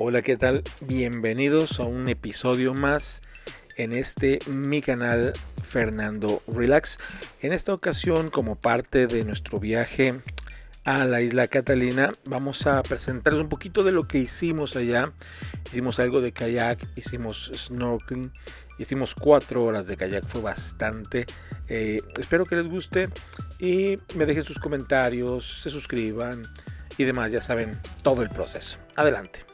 Hola, ¿qué tal? Bienvenidos a un episodio más en mi canal Fernando Relax. En esta ocasión, como parte de nuestro viaje a la isla Catalina, vamos a presentarles un poquito de lo que hicimos allá. Hicimos algo de kayak, hicimos snorkeling, hicimos 4 horas de kayak, fue bastante. Espero que les guste y me dejen sus comentarios, se suscriban y demás, ya saben todo el proceso. Adelante.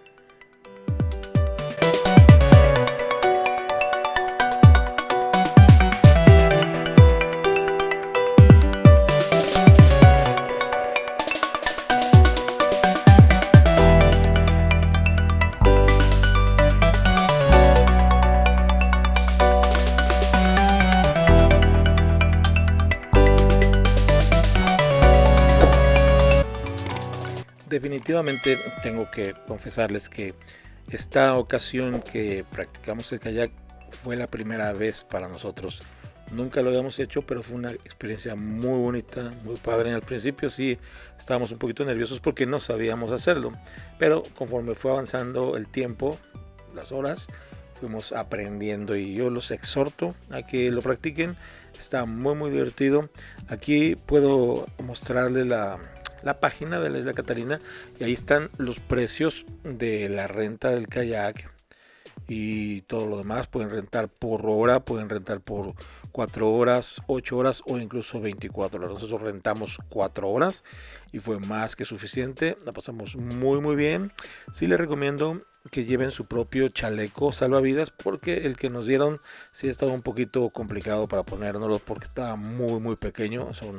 Definitivamente tengo que confesarles que esta ocasión que practicamos el kayak fue la primera vez para nosotros. Nunca lo habíamos hecho, pero fue una experiencia muy bonita, muy padre. Al principio sí estábamos un poquito nerviosos porque no sabíamos hacerlo, pero conforme fue avanzando el tiempo, las horas, fuimos aprendiendo y yo los exhorto a que lo practiquen. Está muy divertido. Aquí puedo mostrarles la página de la isla Catalina y ahí están los precios de la renta del kayak y todo lo demás. Pueden rentar por hora, pueden rentar por 4 horas, 8 horas o incluso 24 horas. Nosotros rentamos 4 horas y fue más que suficiente. La pasamos muy bien. Sí les recomiendo que lleven su propio chaleco salvavidas porque el que nos dieron sí estaba un poquito complicado para ponérnoslo porque estaba muy pequeño. Eso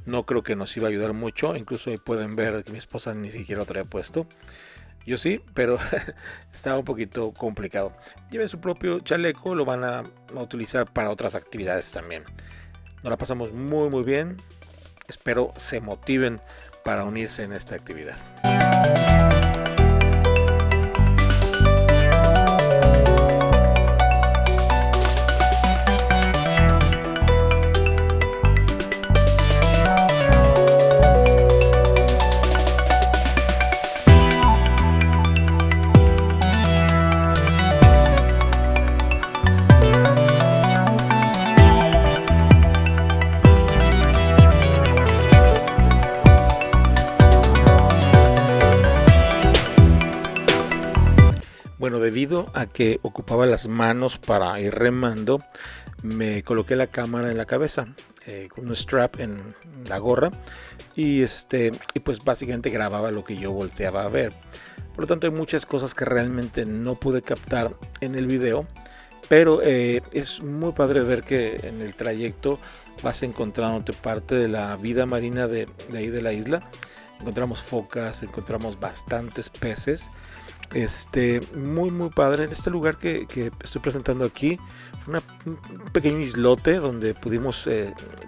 no creo que nos iba a ayudar mucho. Incluso ahí pueden ver que mi esposa ni siquiera lo traía puesto. Yo sí, pero estaba un poquito complicado. Lleven su propio chaleco, lo van a utilizar para otras actividades también. Nos la pasamos muy bien. Espero se motiven para unirse en esta actividad. Bueno, debido a que ocupaba las manos para ir remando, me coloqué la cámara en la cabeza con un strap en la gorra y pues básicamente grababa lo que yo volteaba a ver. Por lo tanto hay muchas cosas que realmente no pude captar en el video, pero es muy padre ver que en el trayecto vas encontrándote parte de la vida marina de ahí de la isla. Encontramos focas, encontramos bastantes peces. Muy padre. En este lugar que estoy presentando aquí fue un pequeño islote donde pudimos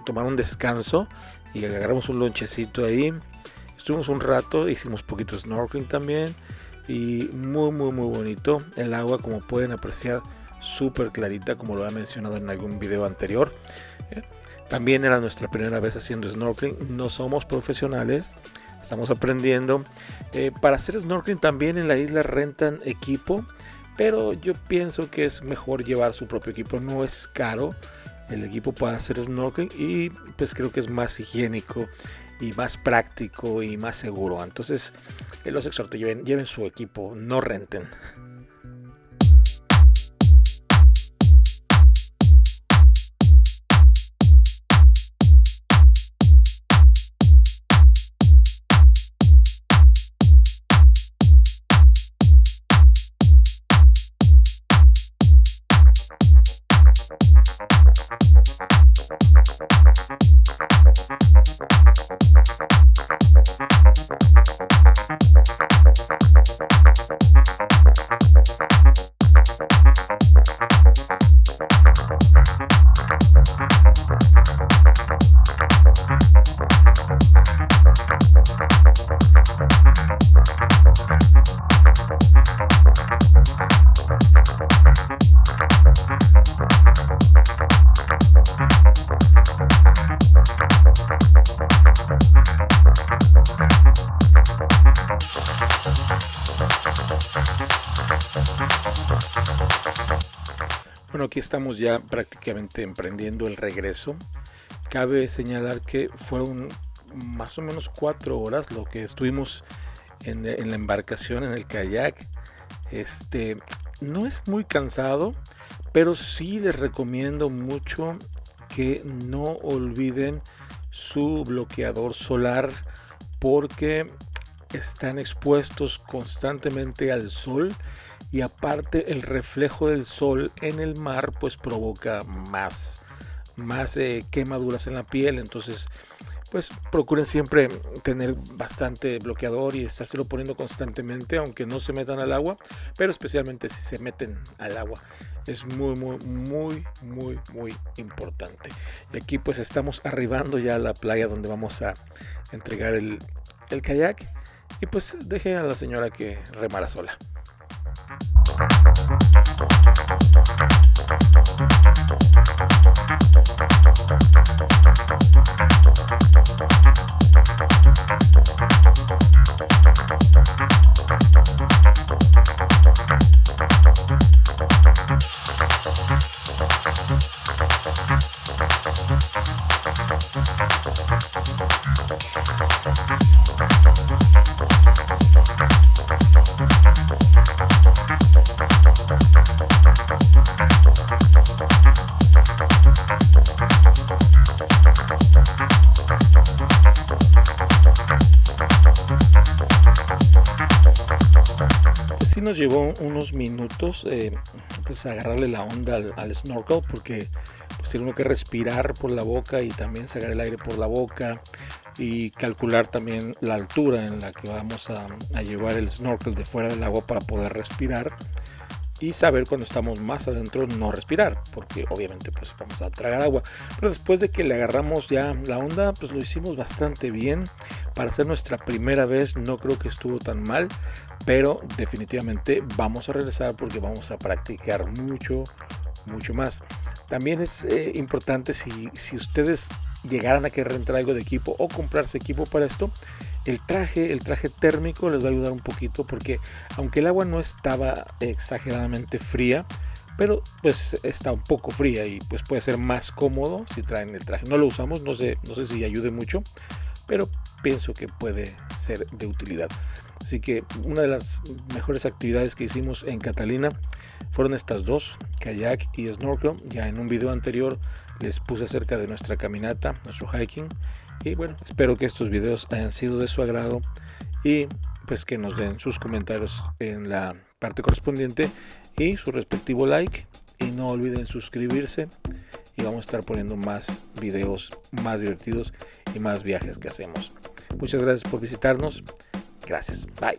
tomar un descanso y agarramos un lonchecito ahí. Estuvimos un rato, hicimos poquito snorkeling también y muy bonito. El agua, como pueden apreciar, súper clarita, como lo he mencionado en algún video anterior. También era nuestra primera vez haciendo snorkeling. No somos profesionales, estamos aprendiendo. Para hacer snorkeling también en la isla rentan equipo, pero yo pienso que es mejor llevar su propio equipo. No es caro el equipo para hacer snorkeling y pues creo que es más higiénico y más práctico y más seguro. Entonces los exhorto, lleven su equipo, no renten. Bueno, aquí estamos ya prácticamente emprendiendo el regreso. Cabe señalar que fueron más o menos 4 horas lo que estuvimos en la embarcación, en el kayak. No es muy cansado, pero sí les recomiendo mucho que no olviden su bloqueador solar, porque están expuestos constantemente al sol, y aparte el reflejo del sol en el mar pues provoca más quemaduras en la piel. Entonces pues procuren siempre tener bastante bloqueador y estárselo poniendo constantemente, aunque no se metan al agua, pero especialmente si se meten al agua es muy importante. Y aquí pues estamos arribando ya a la playa donde vamos a entregar el kayak, y pues deje a la señora que remara sola. Sí nos llevó unos minutos pues agarrarle la onda al snorkel, porque pues tiene uno que respirar por la boca y también sacar el aire por la boca, y calcular también la altura en la que vamos a llevar el snorkel de fuera del agua para poder respirar, y saber cuando estamos más adentro no respirar, porque obviamente pues vamos a tragar agua. Pero después de que le agarramos ya la onda, pues lo hicimos bastante bien. Para ser nuestra primera vez no creo que estuvo tan mal, pero definitivamente vamos a regresar porque vamos a practicar mucho más. También es importante, si ustedes llegaran a querer rentar algo de equipo o comprarse equipo para esto, el traje térmico les va a ayudar un poquito, porque aunque el agua no estaba exageradamente fría, pero pues está un poco fría y pues puede ser más cómodo si traen el traje. No lo usamos, no sé si ayude mucho, pero pienso que puede ser de utilidad. Así que una de las mejores actividades que hicimos en Catalina fueron estas dos, kayak y snorkel. Ya en un video anterior les puse acerca de nuestra caminata, nuestro hiking. Y bueno, espero que estos videos hayan sido de su agrado, y pues que nos den sus comentarios en la parte correspondiente y su respectivo like. Y no olviden suscribirse, y vamos a estar poniendo más videos más divertidos y más viajes que hacemos. Muchas gracias por visitarnos. Gracias. Bye.